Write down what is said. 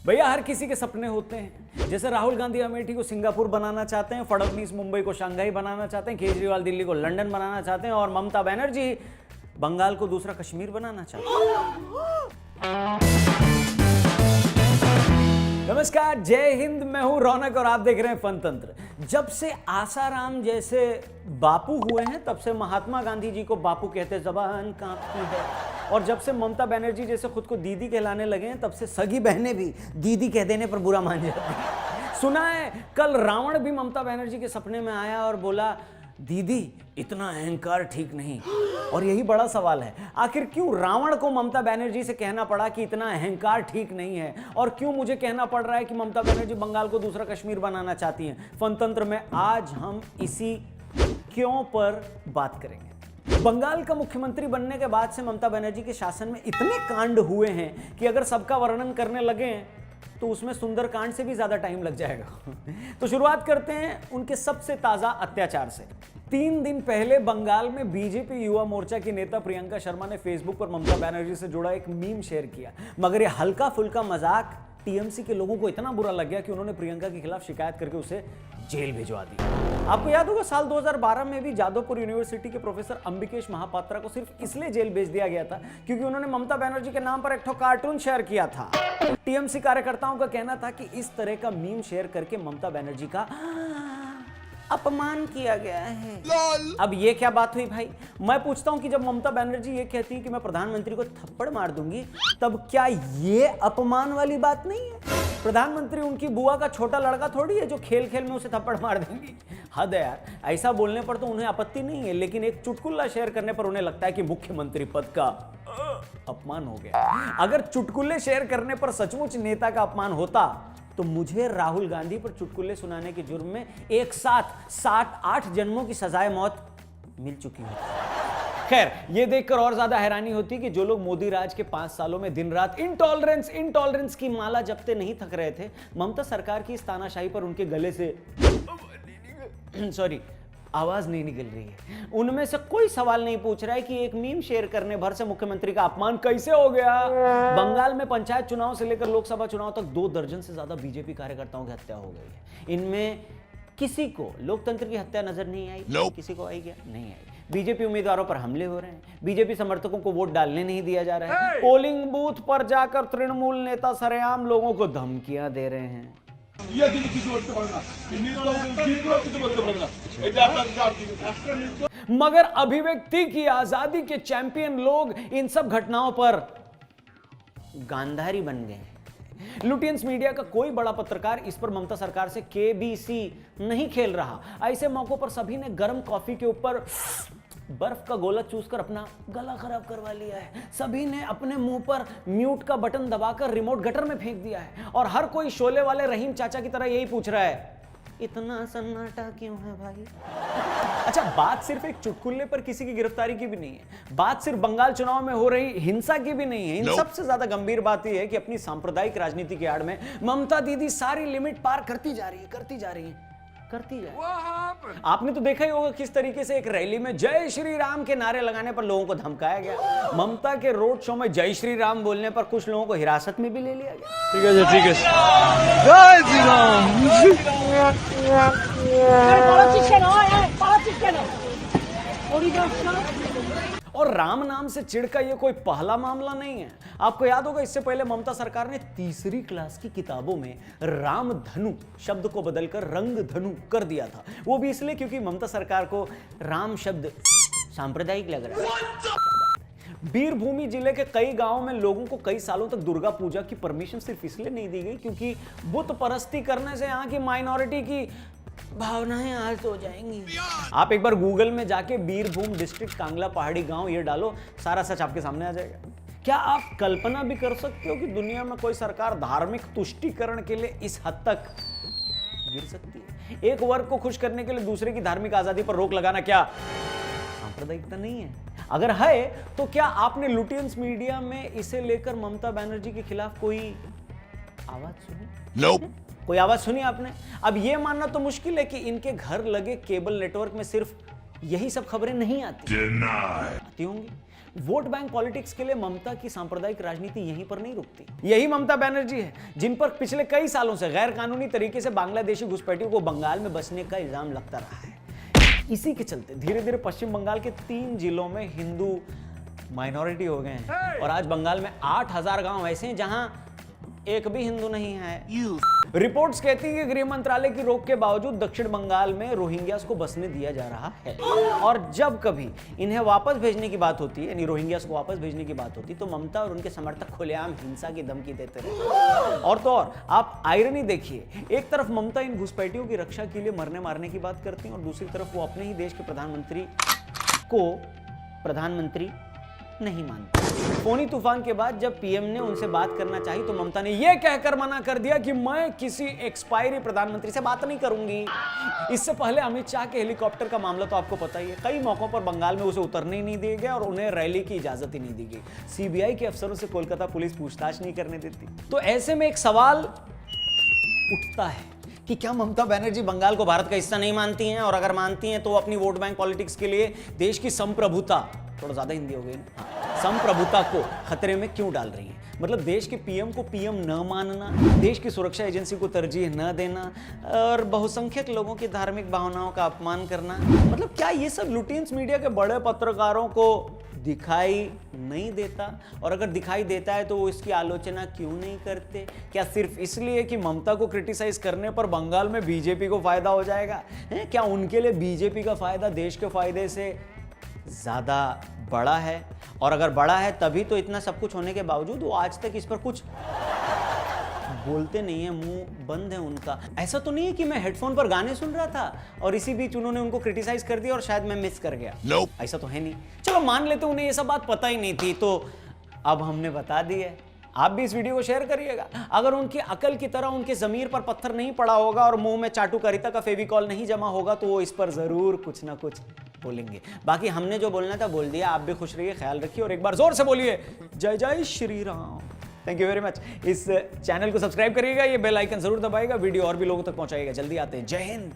भैया हर किसी के सपने होते हैं। जैसे राहुल गांधी अमेठी को सिंगापुर बनाना चाहते हैं, फडणवीस मुंबई को शंघाई बनाना चाहते हैं, केजरीवाल दिल्ली को लंदन बनाना चाहते हैं और ममता बनर्जी बंगाल को दूसरा कश्मीर बनाना चाहते हैं। नमस्कार, जय हिंद। मैं हूं रौनक और आप देख रहे हैं फनतंत्र। जब से आसाराम जैसे बापू हुए हैं तब से महात्मा गांधी जी को बापू कहते जबान कांपती है, और जब से ममता बनर्जी जैसे खुद को दीदी कहलाने लगे हैं तब से सगी बहनें भी दीदी कह देने पर बुरा मान जाती हैं। सुना है कल रावण भी ममता बनर्जी के सपने में आया और बोला दीदी इतना अहंकार ठीक नहीं। और यही बड़ा सवाल है, आखिर क्यों रावण को ममता बनर्जी से कहना पड़ा कि इतना अहंकार ठीक नहीं है, और क्यों मुझे कहना पड़ रहा है कि ममता बनर्जी बंगाल को दूसरा कश्मीर बनाना चाहती हैं। फनतंत्र में आज हम इसी क्यों पर बात करेंगे। बंगाल का मुख्यमंत्री बनने के बाद से ममता बनर्जी के शासन में इतने कांड हुए हैं कि अगर सबका वर्णन करने लगे तो उसमें सुंदरकांड से भी ज्यादा टाइम लग जाएगा। तो शुरुआत करते हैं उनके सबसे ताजा अत्याचार से। 3 दिन पहले बंगाल में बीजेपी युवा मोर्चा की नेता प्रियंका शर्मा ने फेसबुक पर ममता बनर्जी से जुड़ा एक मीम शेयर किया, मगर यह हल्का फुल्का मजाक टीएमसी के लोगों को इतना बुरा लग गया कि उन्होंने प्रियंका के खिलाफ शिकायत करके उसे जेल भिजवा दी। आपको याद होगा साल 2012 में भी जादवपुर यूनिवर्सिटी के प्रोफेसर अंबिकेश महापात्रा को सिर्फ इसलिए जेल भेज दिया गया था क्योंकि उन्होंने ममता बनर्जी के नाम पर एक कार्टून शेयर किया था। टीएमसी कार्यकर्ताओं का कहना था कि इस तरह का मीम शेयर करके ममता बनर्जी का अपमान किया गया है। अब ये क्या बात हुई भाई? मैं पूछता हूं कि जब ममता बनर्जी ये कहती है कि मैं प्रधानमंत्री को थप्पड़ मार दूंगी, तब क्या ये अपमान वाली बात नहीं है? प्रधानमंत्री उनकी बुआ का छोटा लड़का थोड़ी है जो खेल खेल में उसे थप्पड़ मार देंगी। हद है यार। ऐसा बोलने पर तो उन्हें आपत्ति नहीं है, लेकिन एक चुटकुला शेयर करने पर उन्हें लगता है कि मुख्यमंत्री पद का अपमान हो गया। अगर चुटकुले शेयर करने पर सचमुच नेता का अपमान होता तो मुझे राहुल गांधी पर चुटकुले सुनाने के जुर्म में एक साथ 7-8 जन्मों की सजाए मौत मिल चुकी होती। खैर, यह देखकर और ज्यादा हैरानी होती कि जो लोग मोदी राज के 5 सालों में दिन रात इंटॉलरेंस की माला जपते नहीं थक रहे थे, ममता सरकार की इस तानाशाही पर उनके गले से आवाज नहीं निकल रही है। उनमें से कोई सवाल नहीं पूछ रहा है कि एक मीम शेयर करने भर से मुख्यमंत्री का अपमान कैसे हो गया। बंगाल में पंचायत चुनाव से लेकर लोकसभा चुनाव तक 2 दर्जन से ज्यादा बीजेपी कार्यकर्ताओं की हत्या हो गई है। इनमें किसी को लोकतंत्र की हत्या नजर नहीं आई? किसी को आई क्या? नहीं आई। बीजेपी उम्मीदवारों पर हमले हो रहे हैं, बीजेपी समर्थकों को वोट डालने नहीं दिया जा रहा है, पोलिंग बूथ पर जाकर तृणमूल नेता सरेआम लोगों को धमकियां दे रहे हैं। मगर अभिव्यक्ति की आजादी के चैंपियन लोग इन सब घटनाओं पर गांधारी बन गए। लुटियंस मीडिया का कोई बड़ा पत्रकार इस पर ममता सरकार से केबीसी नहीं खेल रहा। ऐसे मौकों पर सभी ने गर्म कॉफी के ऊपर बर्फ का गोला चूसकर अपना गला खराब करवा लिया है। सभी ने अपने मुंह पर म्यूट का बटन दबाकर रिमोट गटर में फेंक दिया है, और हर कोई शोले वाले रहीम चाचा की तरह यही पूछ रहा है, इतना सन्नाटा क्यों है भाई? अच्छा, बात सिर्फ एक चुटकुले पर किसी की गिरफ्तारी की भी नहीं है, बात सिर्फ बंगाल चुनाव में हो रही हिंसा की भी नहीं है। इन सबसे ज्यादा गंभीर बात यह है कि अपनी सांप्रदायिक राजनीति की आड़ में ममता दीदी सारी लिमिट पार करती जा रही है। आपने तो देखा ही होगा किस तरीके से एक रैली में जय श्री राम के नारे लगाने पर लोगों को धमकाया गया। ममता के रोड शो में जय श्री राम बोलने पर कुछ लोगों को हिरासत में भी ले लिया गया। ठीक है, ठीक है। जय श्री राम। और राम नाम से चिढ़ का ये कोई पहला मामला नहीं है। आपको याद होगा इससे पहले ममता सरकार ने 3री क्लास की किताबों में राम धनु शब्द को बदलकर रंग धनु कर दिया था। वो भी इसलिए क्योंकि ममता सरकार को राम शब्द सांप्रदायिक लग रहा है। बीरभूमि जिले के कई गांवों में लोगों को कई सालों तक दुर्गा पूजा की परमिशन सिर्फ इसलिए नहीं दी गई क्योंकि बुत परस्ती करने से यहाँ की माइनॉरिटी की भावनाएं आज हो जाएंगी। आप एक बार गूगल में जाके बीरभूम डिस्ट्रिक्ट कांगला पहाड़ी गांव ये डालो, सारा सच आपके सामने आ जाएगा। क्या आप कल्पना भी कर सकते हो कि दुनिया में कोई सरकार धार्मिक तुष्टीकरण के लिए इस हद तक गिर सकती है? एक वर्ग को खुश करने के लिए दूसरे की धार्मिक आजादी पर रोक लगाना क्या सांप्रदायिकता नहीं है? अगर है तो क्या आपने लुटियंस मीडिया में इसे लेकर ममता बनर्जी के खिलाफ कोई आवाज सुनी? कोई आवाज सुनी आपने? अब यह मानना तो मुश्किल है कि इनके घर लगे केबल नेटवर्क में सिर्फ यही सब खबरें नहीं आती होंगी। वोट बैंक पॉलिटिक्स के लिए ममता की सांप्रदायिक राजनीति यहीं पर नहीं रुकती। यही ममता बनर्जी है जिन पर पिछले कई सालों से गैर कानूनी तरीके से बांग्लादेशी घुसपैठियों को बंगाल में बसने का इल्जाम लगता रहा है। इसी के चलते धीरे धीरे पश्चिम बंगाल के 3 जिलों में हिंदू माइनॉरिटी हो गए हैं और आज बंगाल में 8000 गांव ऐसे हैं जहां एक भी हिंदू नहीं है। रिपोर्ट्स कहती है कि गृह मंत्रालय की रोक के बावजूद दक्षिण बंगाल में रोहिंग्यास को बसने दिया जा रहा है और जब कभी इन्हें वापस भेजने की बात होती है, यानी रोहिंग्यास को वापस भेजने की बात होती है, तो ममता और उनके समर्थक खुलेआम हिंसा की धमकी देते रहे। और तो और आप आयरनी देखिए, एक तरफ ममता इन घुसपैठियों की रक्षा के लिए मरने मारने की बात करती हैं और दूसरी तरफ वो अपने ही देश के प्रधानमंत्री को प्रधानमंत्री नहीं मानते। फोनी तूफान के बाद जब पीएम ने उनसे बात करना चाहिए तो ममता ने यह कहकर मना कर दिया कि मैं किसी एक्सपायरी प्रधानमंत्री से बात नहीं करूंगी। इससे पहले अमित शाह के हेलीकॉप्टर का मामला तो आपको पता ही है। कई मौकों पर बंगाल में उसे उतरने ही नहीं दिया गया और उन्हें रैली की इजाजत ही नहीं दी गई। सीबीआई के अफसरों से कोलकाता पुलिस पूछताछ नहीं करने देती। तो ऐसे में एक सवाल उठता है कि क्या ममता बनर्जी बंगाल को भारत का हिस्सा नहीं मानती हैं, और अगर मानती हैं तो वो अपनी वोट बैंक पॉलिटिक्स के लिए देश की संप्रभुता, थोड़ा ज्यादा हिंदी हो गई ना, संप्रभुता को खतरे में क्यों डाल रही हैं? मतलब देश के पीएम को पीएम न मानना, देश की सुरक्षा एजेंसी को तरजीह न देना और बहुसंख्यक लोगों की धार्मिक भावनाओं का अपमान करना, मतलब क्या ये सब लुटियंस मीडिया के बड़े पत्रकारों को दिखाई नहीं देता? और अगर दिखाई देता है तो वो इसकी आलोचना क्यों नहीं करते? क्या सिर्फ इसलिए कि ममता को क्रिटिसाइज करने पर बंगाल में बीजेपी को फायदा हो जाएगा? क्या उनके लिए बीजेपी का फायदा देश के फायदे से ज्यादा बड़ा है? और अगर बड़ा है तभी तो इतना सब कुछ होने के बावजूद वो आज तक इस पर कुछ बोलते नहीं है, मुंह बंद है उनका। ऐसा तो नहीं है कि मैं हेडफोन पर गाने सुन रहा था और इसी बीच उन्होंने उनको क्रिटिसाइज कर दिया और शायद मैं मिस कर गया। ऐसा तो है नहीं। चलो मान लेते उन्हें ये सब बात पता ही नहीं थी, तो अब हमने बता दी है। आप भी इस वीडियो को शेयर करिएगा। अगर उनकी अकल की तरह उनके ज़मीर पर पत्थर नहीं पड़ा होगा और मुंह में चाटुकारिता का फेविकॉल नहीं जमा होगा तो वो इस पर जरूर कुछ ना कुछ बोलेंगे। बाकी हमने जो बोलना था बोल दिया। आप भी खुश रहिए, ख्याल रखिए और एक बार जोर से बोलिए जय जय Shri Ram. Thank you very much. इस चैनल को सब्सक्राइब करिएगा, ये बेल आइकन जरूर दबाइएगा, वीडियो और भी लोगों तक पहुंचाइएगा। जल्दी आते हैं। जय हिंद।